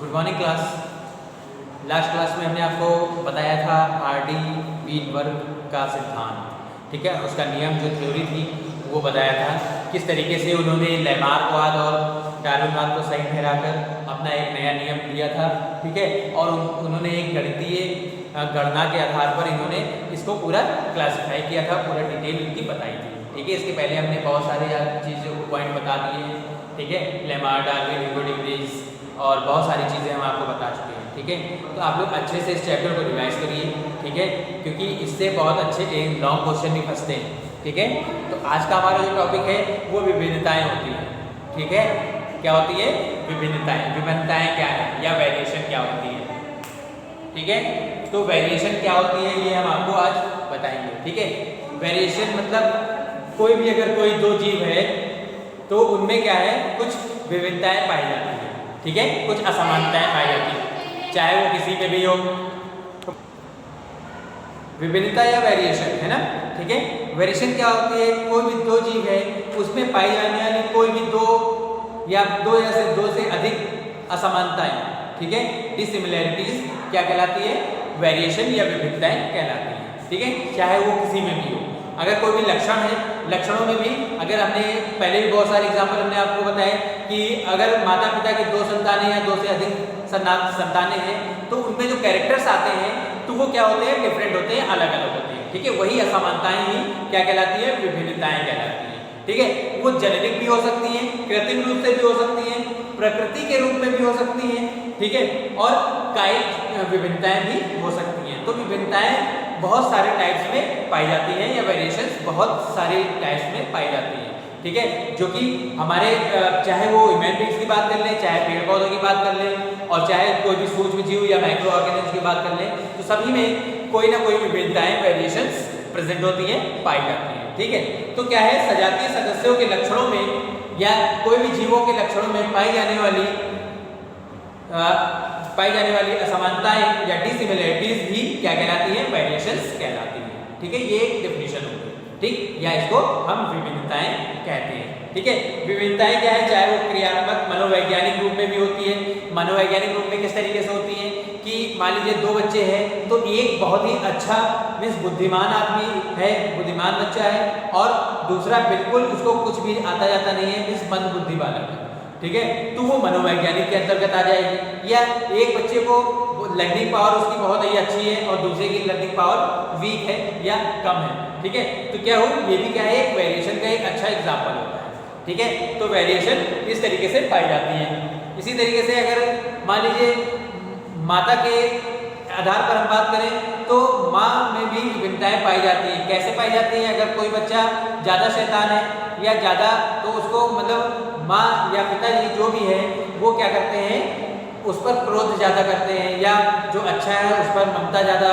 Good morning class. Last class में हमने आपको बताया था आर.डी. वीनबर्ग का सिद्धांत, ठीक है, उसका नियम जो थ्योरी थी वो बताया था, किस तरीके से उन्होंने लैमार्कवाद और डार्विनवाद को सही ठहराकर अपना एक नया नियम दिया था, ठीक है, और उन्होंने एक गणितीय गणना के आधार पर इन्होंने इसको पूरा क्लासिफाई किया था, पूरा डिटेल इनकी बताई थी, ठीक है। इसके पहले हमने बहुत सारे चीज़ों को पॉइंट बता दिए हैं, ठीक है, लेमार, डार्विन, ह्यूगो डिग्रीज और बहुत सारी चीज़ें हम आपको बता चुके हैं, ठीक है। तो आप लोग अच्छे से इस चैप्टर को रिवाइज करिए, ठीक है, क्योंकि इससे बहुत अच्छे लॉन्ग क्वेश्चन भी फंसते हैं, ठीक है। तो आज का हमारा जो टॉपिक है वो विभिन्नताएं होती हैं, ठीक है। क्या होती है? विभिन्नताएं। विभिन्नताएं क्या है या वेरिएशन क्या होती है, ठीक है। तो वेरिएशन क्या होती है ये हम आपको आज बताएंगे, ठीक है। वेरिएशन मतलब कोई भी अगर कोई दो जीव है तो उनमें क्या है, कुछ विभिन्नताएं पाई जाती है, ठीक है, कुछ असमानताएं पाई जाती है, चाहे वो किसी में भी हो। विभिन्नता या वेरिएशन है ना, ठीक है। वेरिएशन क्या होती है? कोई भी दो जीव है उसमें पाई जाने वाली कोई भी दो या दो से अधिक असमानताएं, ठीक है, डिसिमिलैरिटीज क्या कहलाती है? वेरिएशन या विभिन्नताएं कहलाती है, ठीक है, चाहे वो किसी में भी हो। अगर कोई भी लक्षण है, लक्षणों में भी अगर हमने पहले भी बहुत सारे एग्जाम्पल हमने आपको बताए कि अगर माता पिता की दो संतानें या दो से अधिक संतानें हैं तो उनमें जो कैरेक्टर्स आते हैं तो वो क्या होते हैं? डिफरेंट होते हैं, अलग अलग होते हैं, ठीक है। वही असमानताएं ही क्या कहलाती है? विभिन्नताएं कहलाती हैं, ठीक है। वो जेनेटिक भी हो सकती हैं, कृत्रिम रूप से भी हो सकती हैं, प्रकृति के रूप में भी हो सकती हैं, ठीक है, और कायिक विभिन्नताएं भी हो सकती हैं। तो विभिन्नताएं बहुत सारे टाइप्स में पाई जाती हैं या वेरिएशंस बहुत सारे टाइप्स में पाई जाती हैं, ठीक है, जो कि हमारे चाहे वो ह्यूमन बीइंग्स की बात कर लें, चाहे पेड़ पौधों की बात कर लें और चाहे कोई भी सूक्ष्म जीव या माइक्रो ऑर्गेनिज्म की बात कर लें, तो सभी में कोई ना कोई विभिन्नताएं वेरिएशंस प्रेजेंट होती हैं, पाई जाती हैं, ठीक है। तो क्या है, सजातीय सदस्यों के लक्षणों में या कोई भी जीवों के लक्षणों में पाई जाने वाली असमानताएं या डिसिमिलैरिटीज भी क्या कहलाती हैं? वेरिएशंस कहलाती हैं, ठीक है। ये एक डेफिनेशन होगी, ठीक, या इसको हम विभिन्नताएं कहते हैं, ठीक है। विभिन्नताएं क्या है? चाहे वो क्रियात्मक मनोवैज्ञानिक रूप में भी होती है। मनोवैज्ञानिक रूप में किस तरीके से होती है कि मान लीजिए दो बच्चे हैं तो एक बहुत ही अच्छा मीन्स बुद्धिमान आदमी है, बुद्धिमान बच्चा है, और दूसरा बिल्कुल उसको कुछ भी आता जाता नहीं है, मीन्स मंद बुद्धि वाला है, ठीक है। तो वो मनोवैज्ञानिक के अंतर्गत आ जाएगी। या एक बच्चे को लर्निंग पावर उसकी बहुत ही अच्छी है और दूसरे की लर्निंग पावर वीक है या कम है, ठीक है। तो क्या हो, ये भी क्या है, एक वेरिएशन का एक अच्छा एग्जाम्पल होता है, ठीक है। तो वेरिएशन इस तरीके से पाई जाती है। इसी तरीके से अगर मान लीजिए माता के आधार पर हम बात करें तो माँ में भी विभिन्नताएं पाई जाती हैं। कैसे पाई जाती हैं? अगर कोई बच्चा ज़्यादा शैतान है या ज़्यादा, तो उसको मतलब माँ या पिताजी जो भी है वो क्या करते हैं, उस पर क्रोध ज़्यादा करते हैं, या जो अच्छा है उस पर ममता ज़्यादा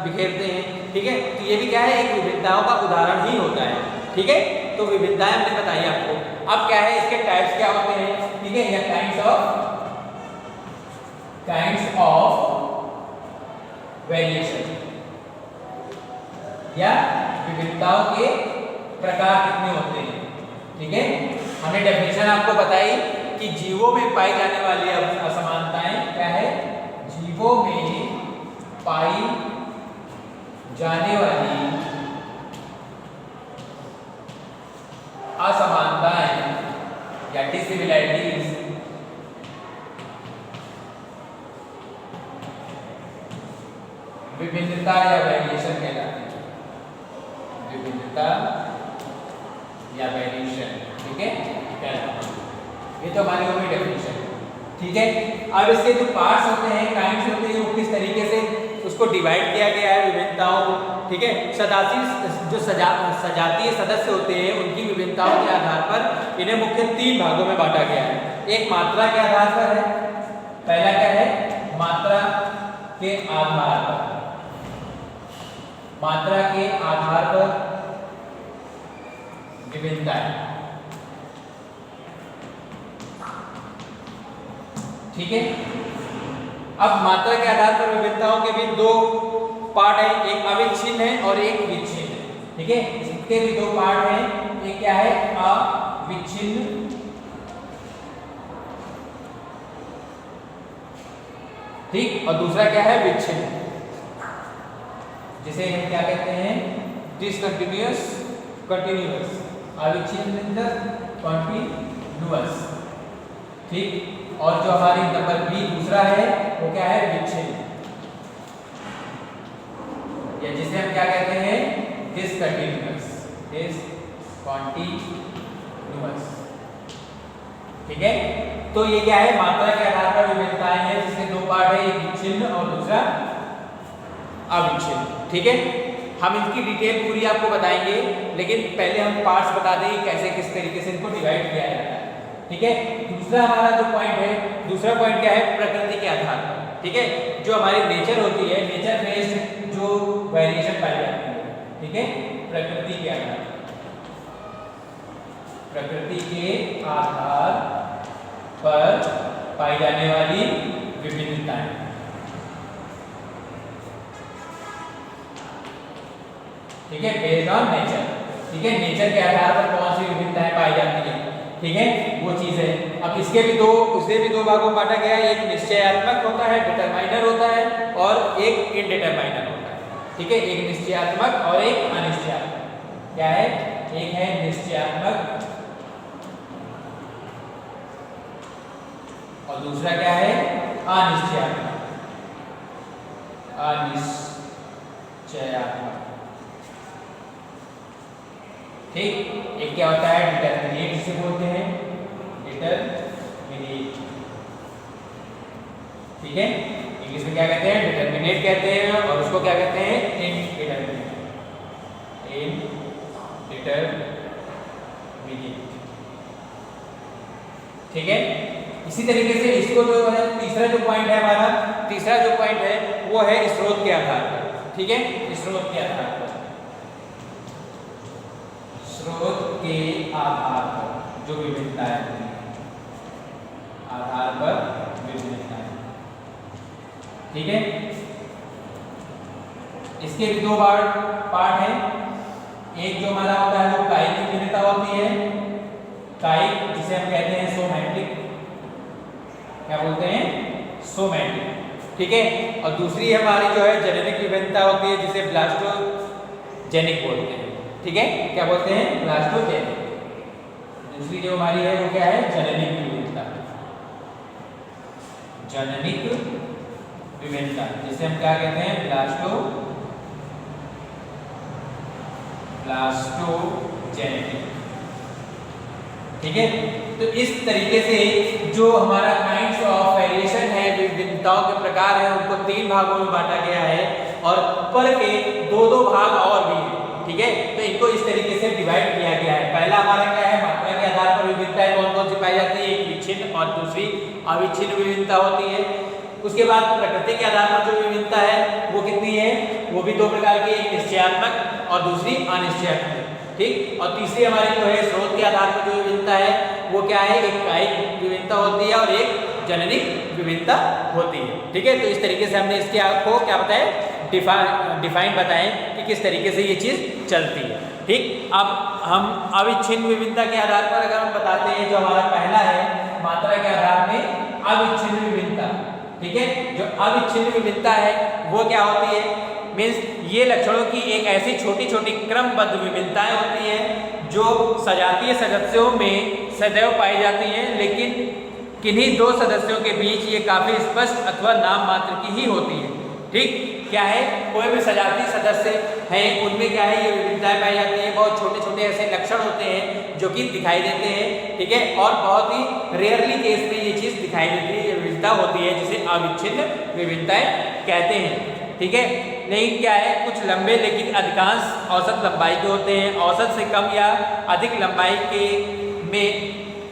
बिखेरते हैं, ठीक है। तो ये भी क्या है, एक विभिन्नताओं का उदाहरण ही होता है, ठीक है। तो विभिन्नताएं हमने बताई आपको। अब क्या है, इसके टाइप्स क्या होते हैं, ठीक है, या काइंड्स ऑफ वेरिएशन या विभिन्नताओं के प्रकार कितने होते हैं, ठीक है। हमने डेफिनेशन आपको बताई कि जीवों में पाई जाने वाली असमानताएं क्या है? जीवों में पाई जाने वाली असमानताएं या डिसिमिलैरिटीज विभिन्नता या वेरिएशन कहलाती है। विभिन्नता या वेरिएशन, ठीक है, कहलाती है। ये तो हमारी हो गई डेफिनेशन, ठीक है। अब इसके जो पार्ट्स होते हैं, काइंड्स होते हैं, वो किस तरीके से उसको डिवाइड किया गया है विभिन्नताओं को, ठीक है। सजातीय सदस्य होते हैं, उनकी विभिन्नताओं के आधार पर इन्हें मुख्य 3 भागों में बांटा गया है। एक मात्रा के आधार पर है, पहला क्या है, मात्रा के आधार पर, मात्रा के आधार पर विभिन्नताएं, ठीक है। अब मात्रा के आधार पर विभिन्नताओं के भी 2 पार्ट है, एक अविच्छिन्न है और एक विच्छिन्न है, ठीक है। इसके भी 2 पार्ट हैं, एक क्या है, अविच्छिन्न ठीक। और दूसरा क्या है विच्छिन्न, जिसे हम क्या कहते हैं डिसकंटिन्यूअस, कंटिन्यूअस, अविच्छिन्न, कॉन्टिन्यूअस। ठीक। और जो हमारी नंबर बी दूसरा है वो क्या है विच्छिन्न, या जिसे हम क्या कहते हैं डिसकंटिन्यूअस, डिसकंटिन्यूअस। ठीक है। तो ये क्या है मात्रा के आधार पर विभिन्नताएं हैं, जिसके दो पार्ट है, एक विच्छिन्न और दूसरा अविच्छिन्न। ठीक है। हम इनकी डिटेल पूरी आपको बताएंगे, लेकिन पहले हम पार्ट्स बता दें कैसे किस तरीके से इनको डिवाइड किया जाता है। ठीक है। दूसरा हमारा जो पॉइंट है, दूसरा पॉइंट क्या है प्रकृति के आधार पर। ठीक है। जो हमारी नेचर होती है, नेचर बेस्ड जो वेरिएशन पाई जाती है, ठीक है, प्रकृति के आधार, प्रकृति के आधार पर पाई जाने वाली विभिन्नताएं। ठीक है, बेस्ड ऑन नेचर। ठीक है, नेचर के आधार पर कौन सी विभिन्नताएं पाई जाती हैं, ठीक है, वो चीज है। अब इसके भी दो भागों बांटा गया है, एक निश्चयात्मक होता है, डिटरमाइनर होता है, और एक इनडिटरमाइनर होता है। ठीक है, एक निश्चयात्मक और एक अनिश्चयात्मक। क्या है, एक है निश्चयात्मक और दूसरा क्या है अनिश्चयात्मक, अनिश्चयात्मक। ठीक। एक क्या होता है डिटरमिनेट, जिसे बोलते हैं डिटरमिनेट। ठीक है, इंग्लिश में क्या कहते हैं डिटरमिनेट कहते हैं, और उसको क्या कहते हैं इनडिटरमिनेट, इनडिटरमिनेट। ठीक है। इसी तरीके से इसको जो है तीसरा जो पॉइंट है हमारा, तीसरा जो पॉइंट है वो है स्रोत के आधार पर। ठीक है, स्रोत के आधार पर, स्रोत के आधार पर जो विभिन्नताएं हैं, आधार पर विभिन्नताएं। ठीक है। इसके भी दो पार्ट हैं। एक जो हमारा होता है वो कायिक विभिन्नता होती है, कायिक, जिसे हम कहते हैं सोमैटिक, क्या बोलते हैं सोमैटिक। ठीक है। और दूसरी हमारी जो है जेनेटिक विभिन्नता होती है, जिसे ब्लास्टोजेनिक बोलते हैं। ठीक है, क्या बोलते हैं ब्लास्टोजेनिक। दूसरी जो हमारी है वो क्या है जननिक विभिन्नता, जननिक विभिन्नता, जिसे हम क्या कहते हैं ब्लास्टोजेनेटिक। ठीक है। तो इस तरीके से जो हमारा काइंड्स ऑफ वेरिएशन है, विभिन्नताओं के प्रकार है, उनको तीन भागों में बांटा गया है, और ऊपर के दो भाग और भी हैं। ठीक है। तो इनको इस तरीके से डिवाइड किया गया है। पहला हमारा क्या है मात्रा के आधार पर विभिन्नताएं कौन कौन सी पाई जाती है, एक विच्छिन्न और दूसरी अविच्छिन्न विभिन्नता होती है। उसके बाद प्रकृति के आधार पर जो विभिन्नता है वो कितनी है, वो भी दो प्रकार की, एक निश्चयात्मक और दूसरी अनिश्चयात्मक। ठीक। और तीसरी हमारी जो है स्रोत के आधार पर जो विभिन्नता है वो क्या है, एक कायिक विभिन्नता होती है और एक जननिक विभिन्नता होती है। ठीक है। तो इस तरीके से हमने इसके आपको क्या बताया डिफाइन बताएं कि किस तरीके से ये चीज़ चलती है। ठीक। अब हम अविच्छिन्न विभिन्नता के आधार पर अगर हम बताते हैं, जो हमारा पहला है मात्रा के आधार में अविच्छिन्न विभिन्नता। ठीक है। जो अविच्छिन्न विभिन्नता है वो क्या होती है, मीन्स ये लक्षणों की एक ऐसी छोटी छोटी क्रमबद्ध विभिन्नताएं होती हैं जो सजातीय सदस्यों में सदैव पाई जाती हैं, लेकिन किन्हीं दो सदस्यों के बीच ये काफ़ी स्पष्ट अथवा नाम मात्र की ही होती है। ठीक। क्या है, कोई भी सजातीय सदस्य हैं उनमें क्या है ये विभिन्नताएं पाई जाती हैं, बहुत छोटे छोटे ऐसे लक्षण होते हैं जो कि दिखाई देते हैं। ठीक है। और बहुत ही रेयरली केस में ये चीज़ दिखाई देती है, ये विभिन्नता होती है, जिसे अविच्छिन्न विभिन्नताएं कहते हैं। ठीक है। नहीं क्या है, कुछ लंबे लेकिन अधिकांश औसत लंबाई के होते हैं। औसत से कम या अधिक लंबाई के में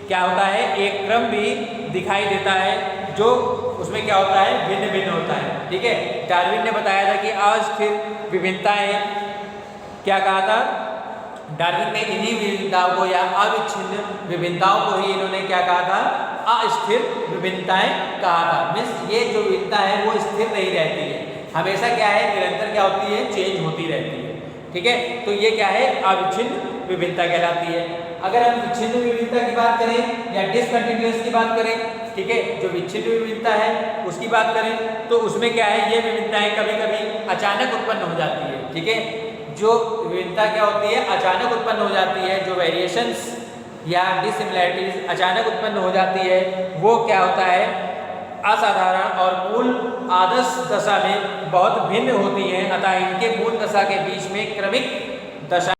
क्या होता है, एक क्रम भी दिखाई देता है, जो उसमें क्या होता है भिन्न भिन्न होता है। ठीक है। डार्विन ने बताया था कि अस्थिर विभिन्नताएं, क्या कहा था डार्विन ने, इन्हीं विभिन्नताओं को या अविच्छिन्न विभिन्नताओं को ही इन्होंने क्या कहा था, अस्थिर विभिन्नताएं कहा था। मीन्स ये जो विभिन्नता है वो स्थिर नहीं रहती है, हमेशा क्या है निरंतर क्या होती है चेंज होती रहती है। ठीक है। तो ये क्या है अविच्छिन्न विभिन्नता कहलाती है। अगर हम विच्छिन्न विविधता की बात करें या डिसकंटिन्यूअस की बात करें, ठीक है, जो विच्छिन्न विविधता है उसकी बात करें तो उसमें क्या है, ये विविधताएं कभी कभी अचानक उत्पन्न हो जाती है। ठीक है, जो विविधता क्या होती है, अचानक उत्पन्न हो जाती है, जो वेरिएशंस या डिसिमिलैरिटीज अचानक उत्पन्न हो जाती है, वो क्या होता है, असाधारण और मूल आदर्श दशा में बहुत भिन्न होती हैं, अतः इनके मूल दशा के बीच में क्रमिक दशा